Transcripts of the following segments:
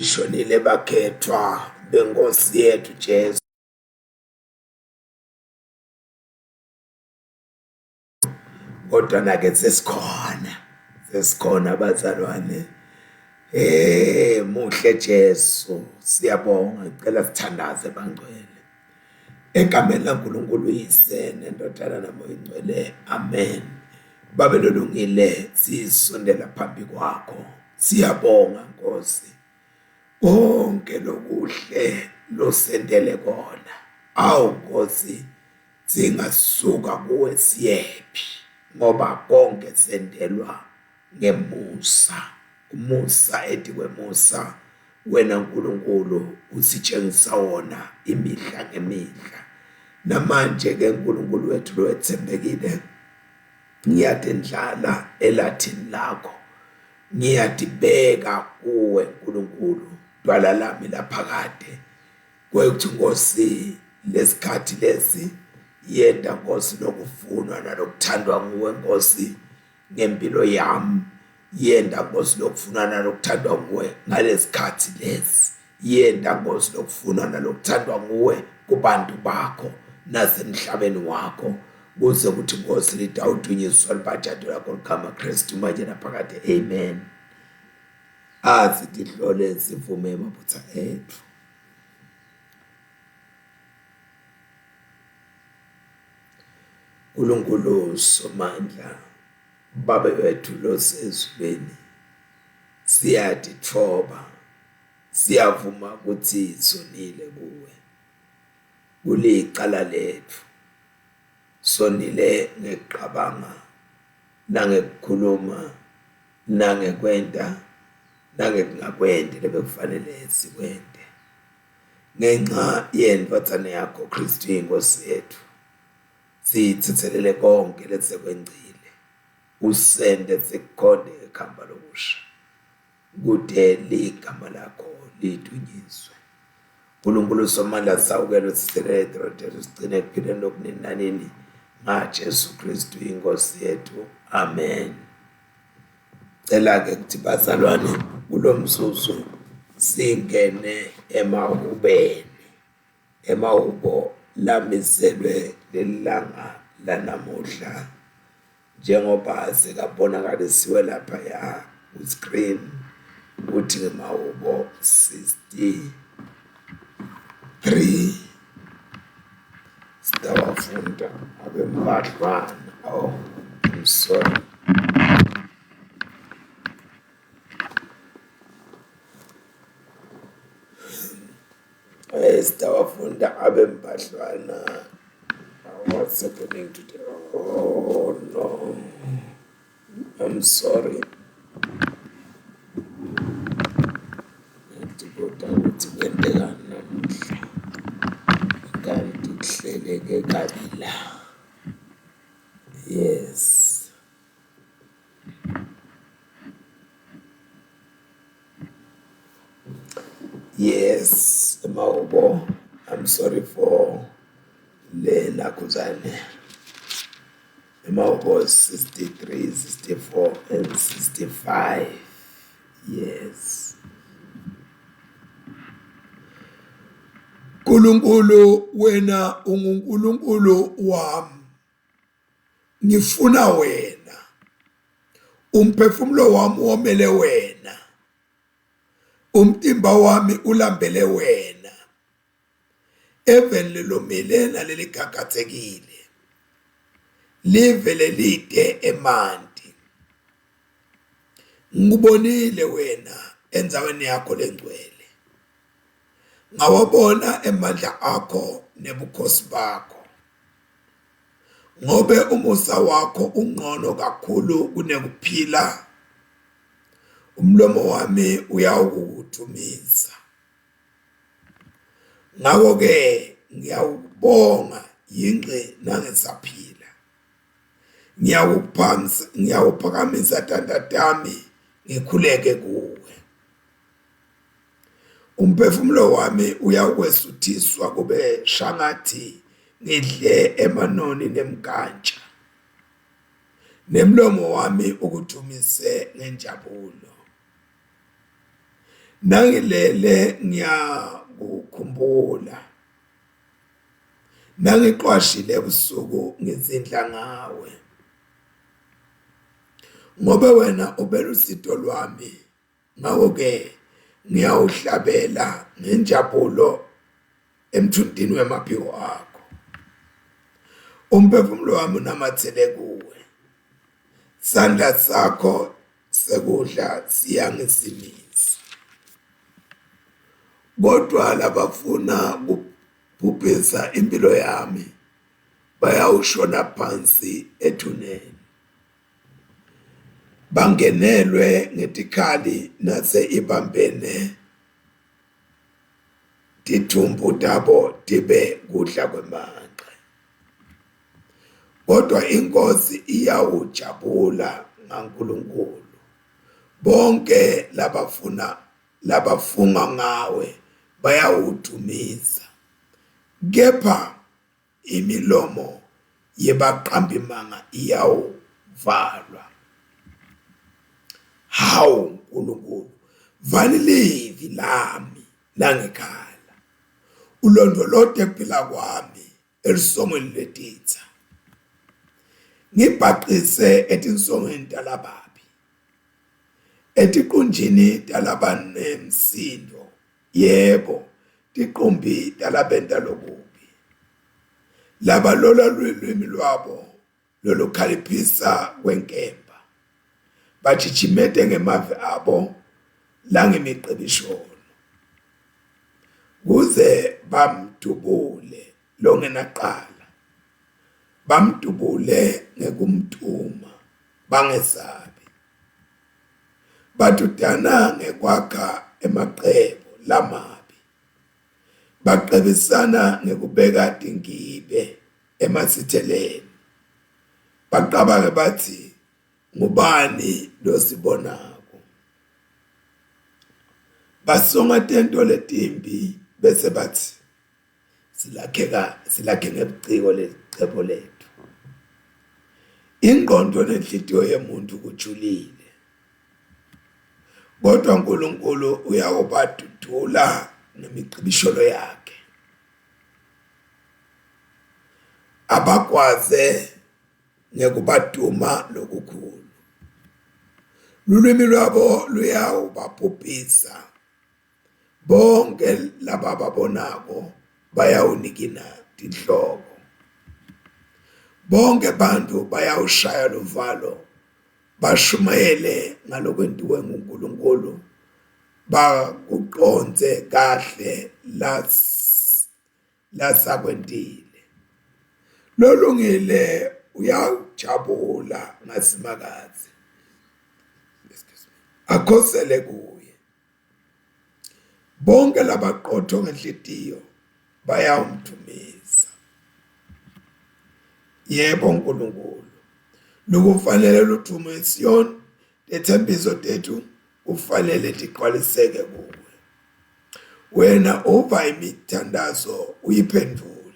Shonile bakhethwa benkosi yethu Jesu. Kodwa ke sesikhona bazalwane. Muhle Jesu, siyabonga, ngicela sithandaze bangcwele. Egameni laNkulunkulu uyise nendodana namoya ingcwele. Amen. Babe lolungile sisondela phambi kwakho. Siyabonga Nkosi. Konke lokuhle losendele kona. Awu Nkosi, singasuka kuwe siyephi ngoba konke sendelwa ngemusa. Umusa ethi kwemusa wena Nkulunkulu usitshengisa wona imihla ngemihla. Namanje ke Nkulunkulu wethu lowethembekile, ngiyathi ndlala elathini lakho, ngiyadibeka kuwe Nkulunkulu, dwala lami laphakade. Kwekuthi Nkosi lesikhathi lesi yenda Nkosi lokufunwa nalokuthandwa nguwe Nkosi ngempilo yami, yenda Nkosi lokufunwa nalokuthandwa nguwe ngalesikhathi lesi, yenda Nkosi lokufunwa nalokuthandwa nguwe kubantu bakho nasemhlabeni wakho, kuze kuthi Nkosi lidawudunyiswa libhajathwe lakho ligama Kristu manje naphakade. Amen. Asihlole sivume amaphutha ethu. UNkulunkulu Somandla, Baba wethu losezulwini, siyathi thoba, siyavuma ukuthi sonile kuwe. Kulicala lethu, sonile ngeqabanga, nangekukhuluma, nangekwenda, nangekungakwendi lebekufanele sikwende. Ngenxa yendodana yakho Kristu inkosi yethu, sithithelele konke lesekwenzile, usende sikukhonde ekhamba lokusha, kude ligama lakho lidunyiswe. UNkulunkulu Somandla, sawukela sisithethe sigcine kuphileni lokunini nanini ngaJesu Kristu inkosi yethu. Amen. Cela ke kuthi bazalwane kulomzuzu singene emahubo lamiselwe lelanga lanamuhla, njengoba sekabonakalisiwe lapha ya ku-screen ukuthi ngemahubo 63 sitawafunda abembahlwana. I'm sorry. Sitawafunda abembahlwana. What's happening today? Oh no, I'm sorry. Kodwa ukuthi kwenzeka namuhla kanti kuhleleke kabi la. Yes. Yes, Maubo, I'm sorry for le nakuzane. Maubo 63, 64 and 65. Yes. Nkulunkulu wena unguNkulunkulu wami, ngifuna wena, umphefumulo wami womele wena, umtimba wami ulambele wena, eveni lomilena leligagathekile, livele lide emanti. Ngubonile wena enzaweni yakho lengcwele, ngawabona emandla akho nebukhosi bakho, ngobe umusa wakho ungcono kakhulu kunekuphila, umlomo wami uyawudumisa. Ngakho-ke ngiyawubonga yingqe nangesaphila, ngiyawuphakamisa tandatami ngikhuleke kuwe. Umphefumulo wami uyakwesuthiswa kube shangathi ngidle emanoni nemkantsha, nemlomo wami ukudumise ngenjabulo. nangilele ngiyakukhumbula, nangiqwashile ebusuku ngizindla ngawe, ngoba wena ubela usito lwami. Ngakho-ke ngiyawuhlabela ngenjabulo emthundini wemaphiko akho. Umphefumulo wami unamathele kuwe, sandla sakho sekudla siyangisimisa. Kodwa labafuna kubhubhisa impilo yami bayawushona phansi ethuneni, bangenelwe ngetikhali nase ibambene, tithumbu tabo tibe kudla kwemangqe. Kodwa inkosi iyawujabula ngaNkulunkulu bonke labafunga ngawe bayawudumisa, kepha imilomo yebaqambimanga iyawuvalwa. Hawu Nkulunkulu, vali livi lami langekhala, ulondolote kuphila kwami elisongweni lwetitha. Ngibhaqise etinsongweni talababi, etiqunjini talabanemsindo, yebo, tiqumbi talabenta lokubi. Labalola lwimi lwabo lolukhaliphisa kwenkemba, bajijimete ngemavi abo langemiqibishono, kuze bamdubule longenaqala, bamdubule ngekumtuma bangesabi. Badudana ngekwakha emaqebo lamabi, baqebisana ngekubeka tingibe emasitheleni, baqabake bathi ngubani losibonako. Basonga tento letimbi bese bathi silakhe ngebuciko lelichebo lethu. Ingqondo nenhliziyo yemuntu kujulile, kodwa uNkulunkulu uyawubadudula nemiqibisholo yakhe. Abakwaze ngekubaduma lokukhulu, lulwimi lwabo luyawubabhubhisa, bonke laba babonako bayawunikina tinhloko. Bonke bantu bayawushaya luvalo, bashumayele ngalokwentiwe nguNkulunkulu, bakuqonze kahle lasakwentile. Lolungile uyajabula ngasimakazi, akhosele kuye. Bonke labaqotho ngenhliziyo bayawumthumisa. Yebo Nkulunkulu, lukufanele luthume eSiyoni, lethembiso tethu kufanele tiqwaliseke kuwe. Wena uva imithandazo uyiphendule,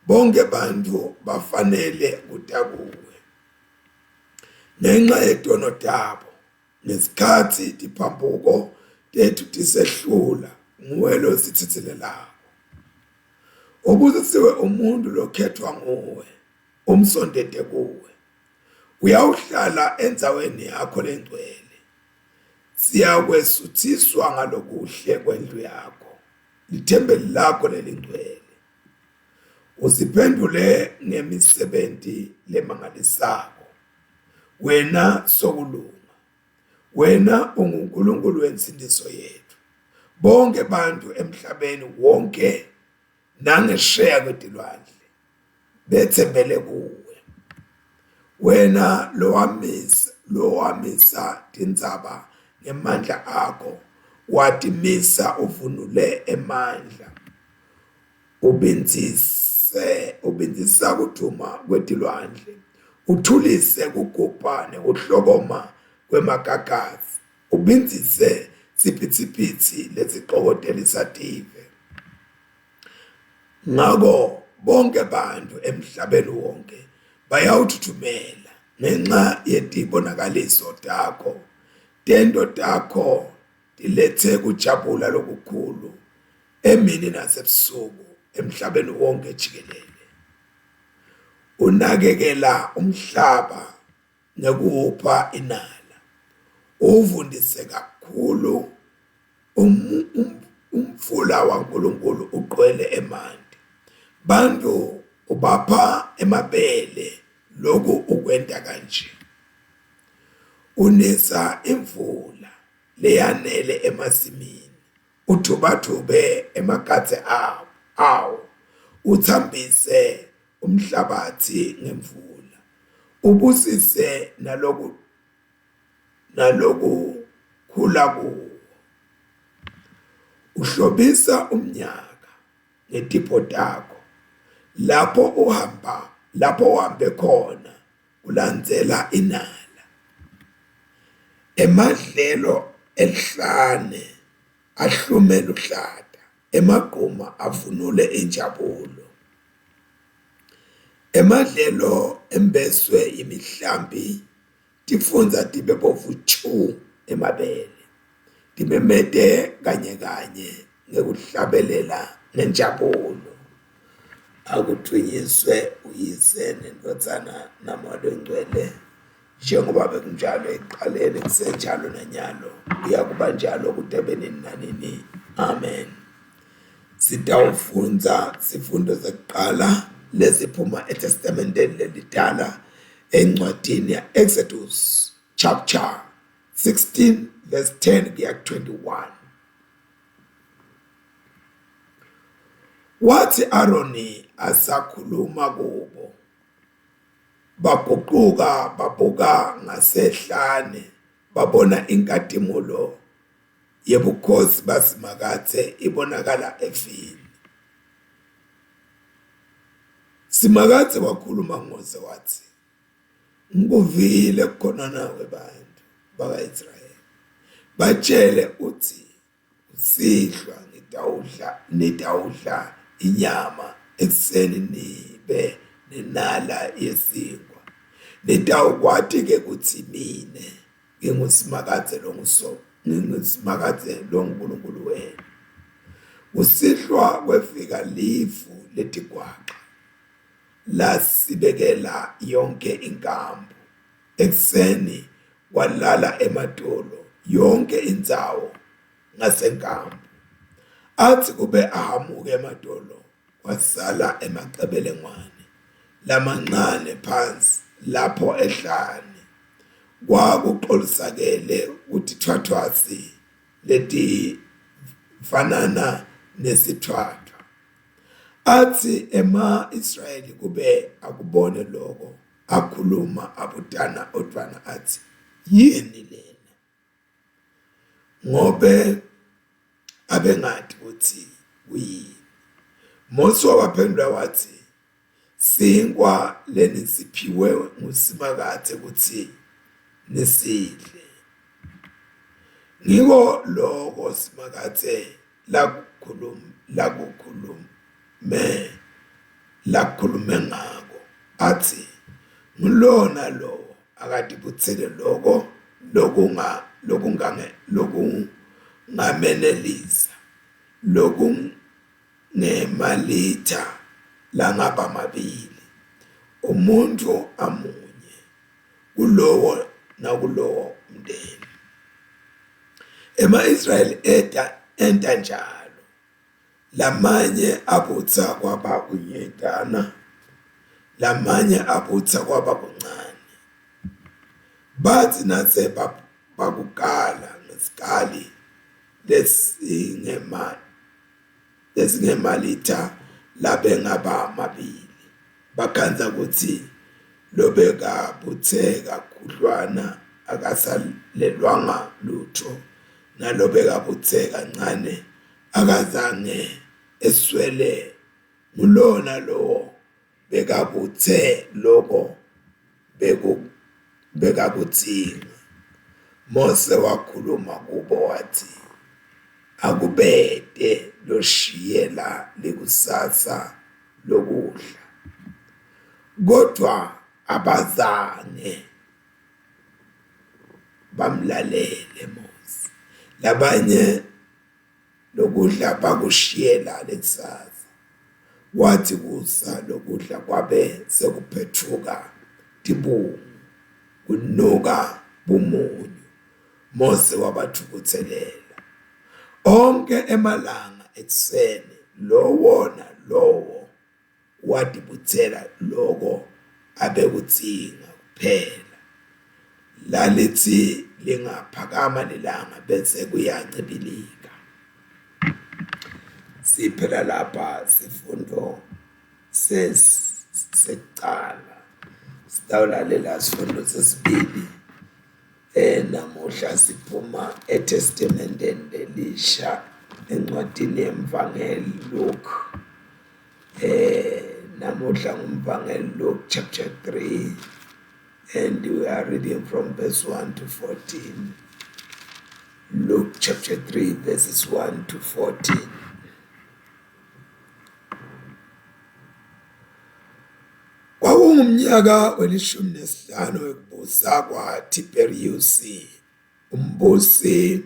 bonke bantu bafanele kutakuwe. Ngenxa yedono tabo, ngesikhathi tiphambuko tethu tisehlula, nguwe losithithelelako. Ubusisiwe umuntu lokhethwa nguwe, umsondete kuwe. Uyawuhlala endzaweni yakho lengcwele. Siyakwesuthiswa ngalokuhle kwendlu yakho, lithembeli lakho lelingcwele. Usiphendule ngemisebenzi lemangalisako. Wena sokulunga, wena unguNkulunkulu wensindiso yethu. Bonke bantu emhlabeni wonke nangesheya kwetilwandle bethembele kuwe. Wena lowamisa tindzaba ngemandla akho, watimisa uvunule emandla. Ubinzisa kuduma kwetilwandle, uthulise kugubha nekuhlokoma kwemagagasi, ubinzise siphithiphithi lesiqokotela isative. Ngako bonke bantu emhlabeni wonke bayawuthuthumela ngenxa yetibonakaliso takho, tento takho dilethe kujabula lokukhulu emini nasebusuku emhlabeni wonke jikelele. Unakekela umhlaba nekuwupha inala, uvundise kakhulu umfula waNkulunkulu uqwele emanti. Bantu ubapha emabele, lokhu ukwenta kanje. Unisa imvula leyanele emasimini, uthubathube emakathe awo, uthambise umhlabathi ngemvula, ubusise naloku khula kuwo. Uhlobisa umnyaka ngetipho takho, lapho uhambe khona ulandzela inala. Emadlelo elihlane ahlume luhlata, emagquma avunule injabulo. Emadlelo embeswe imihlambi, tifundza tibe bovu tshu emabele, timemete kanye kanye ngekuhlabelela nenjabulo. Akuthunyiswe uyise nendodzana naMoya Ngcwele, njengoba bekunjalo ekuqaleni, kusenjalo nanyalo, kuyakuba njalo kude nini nanini. Amen. Sitawufundza sifundo zekuqala leziphuma eTestamenteni lelidala encwadini ya Exodus chapter 16 verse 10 kuya 21. Wathi Aroni asakhuluma kubo, baguquka babuka ngasehlane, babona inkatimulo yebukhosi baSimakathe ibonakala efini. Simakathe wakhuluma ngoMose wathi, ngikuvile kukhonana kwebantu baka-Israyeli. Batshele uthi, usihlwa nitawudla inyama ekuseni nibe nenala yesinkwa. Nitawukwati-ke kuthi mine nginguSimakathe loNkulunkulu wenu. Kusihlwa kwefika lifu letigwaqa, lasibekela yonke inkambu. Ekuseni kwalala emadolo yonke indzawo ngasenkambu. Athi kube ahamuke emadolo, kwasala emacebelengwane lamancane phansi lapho ehlane. Kwakuxolisakele kutithwathwasi letifanana nesithwathwa. Athi ema-Israyeli kube akubone lokho, akhuluma abudana odvwana athi, yini lena? Ngobe abengati ukuthi kuyini. Mose wabaphendula wathi, sinkwa lenisiphiwe nguSimakathe ukuthi nisidle. Ngiko lokho Simakathe lakhulume ngako. Athi, ngulona lo akatibutsele lokungamenelisa, lokungemalitha langaba mabili, umuntu amunye kulowo nakulowo mndeni. Ema-Israyeli enta njalo, lamanye abutsa kwaba kunyedana, lamanye abutsa kwaba kuncane. Bathi nase bakukala ngesikali lesingemalitha labe ngaba mabili, bakhanza ukuthi lobekabutseka khudlwana akasalelwanga lutho, nalobekabutseka kancane akazange eswele. Ngulona lo bekabutse lokho bekakutsinga. Mose wakhuluma kubo wathi, akubede loshiyela likusasa lokudla. Kodwa abazange bamlalele Mose, labanye lokudla bakushiyela lekusasa. Wathi kusa lokudla kwabe sekuphethuka tibungu, kunuka bumunyu. Mose wabathukuthelela. Onke emalanga ekuseni lowo wadibuthela loko abekutsinga kuphela. Lalithi lingaphakama lelanga bese kuyancibilika. Siphela lapha sifundo sesicala. Sitawulalela sifundo sesibili. Namuhla siphuma eTestamenteni Elisha encwadini yemvangeli Luke. Namuhla ngumvangeli Luke chapter 3, and we are reading from verse 1 to 14. Luke chapter 3 verses 1 to 14. Kwakungumnyaka we-15 wekubusa kwaTiberius umbusi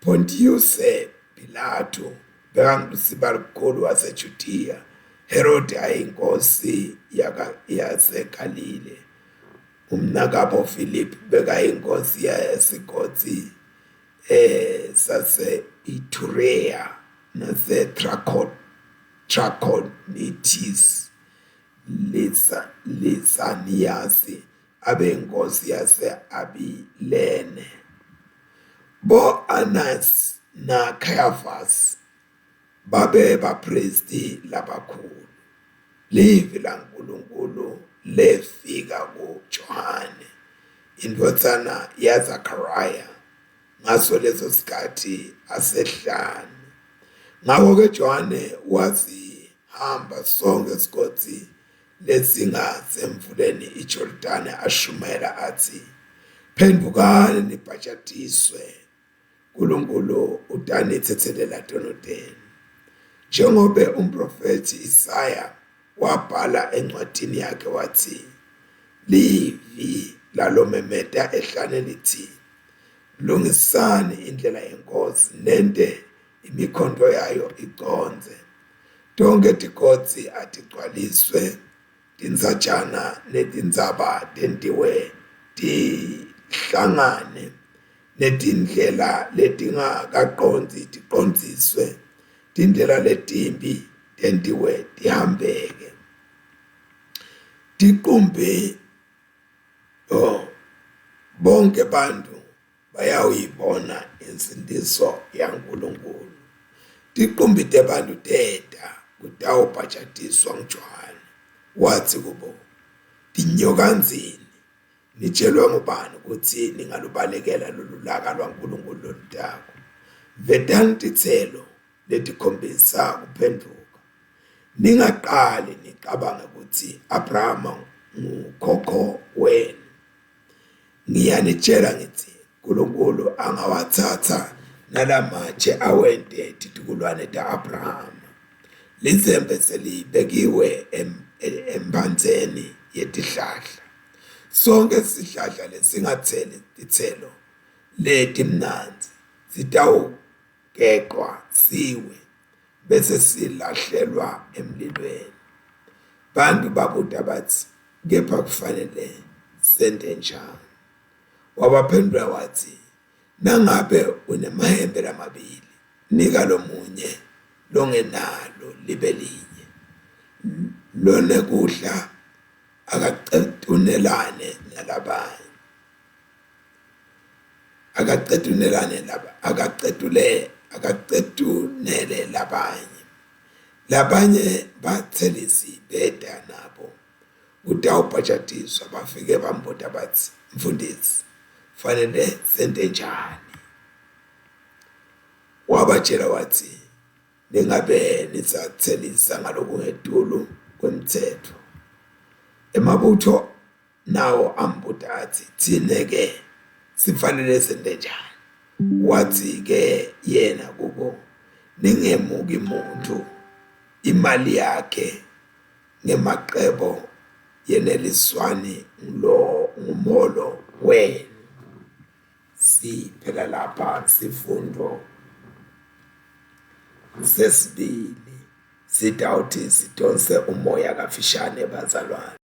Pontius Pilato bekangusiba lukhulu waseJudiya. Herode ayinkosi yaseGalile. Umnakabo Philip bekayinkosi yaseGotsi sase-Iturea nase-Trachonitis. Lisanias abenkosi yase-Abilene. Bo-Anas na-Caiaphas babe bapristi labakhulu. Livi laNkulunkulu lefika kuJohane indodana yaZakhariya ngaso leso sikhathi asehlane. Ngakho-ke Johane wazihamba sonke isigodi lesingasemfuleni iJordani ashumayela athi, phendukani nibhajadiswe, uNkulunkulu utanithethelela donodeni. Njengoba umprofethi Isaya wabhala encwadini yakhe wathi, livi lalomemeda ehlane lithi, lungisani indlela yenkosi nende imikhondo yayo iconze. Tonke tigodzi atigcwaliswe, tinsajana netindzaba tentiwe tihlangane, netindlela letingakaqondzi tiqondziswe, tindlela letimbi tentiwe tihambeke. Tiqumbi bonke bantu bayawuyibona insindiso yaNkulunkulu. Tiqumbi tebantu teta kutawubhajadiswa nguJohane. Wathi kubo, tinyokanzini, nitshelwe ngubani ukuthi ningalubalekela lolu laka lwaNkulunkulu lolutako? Vetani titselo letikhombisa kuphenduka. Ningaqali nicabange ukuthi Abrahama ngukhokho wenu. Ngiyanitshela ngithi uNkulunkulu angawathatha nalamatshe awente titukulwane ta-Abrahama. Lizembe selibekiwe emphanzeni yetihlahla. Sonke isihlahla lesingatheli titselo letimnanzi sitawugeqwa siwe bese silahlelwa emlilweni. Bantu babuta bathi, kepha kufanele sente njani? Wabaphendula wathi, nangabe unemahembe lamabili, nika lomunye longenalo libe linye. Lonekudla akacetunelane nalabanye. Akacetunele labanye. Labanye bathelisi beda nabo. Utawubhajadiswa bafike bambuta bathi, mfundisi, fanele sente njani? Wabatshela wathi, ningabe nisathelisa ngalokungetulu kwemthetho. Emabutho nawo ambuta athi, thine-ke sifanele sente njani? Wathi-ke yena kubo, ningemuki muntu imali yakhe ngemacebo yeneliswani ngumholo wenu. siphela lapha sifundo sesibili sidawuthi sidonse umoya kafishane bazalwane.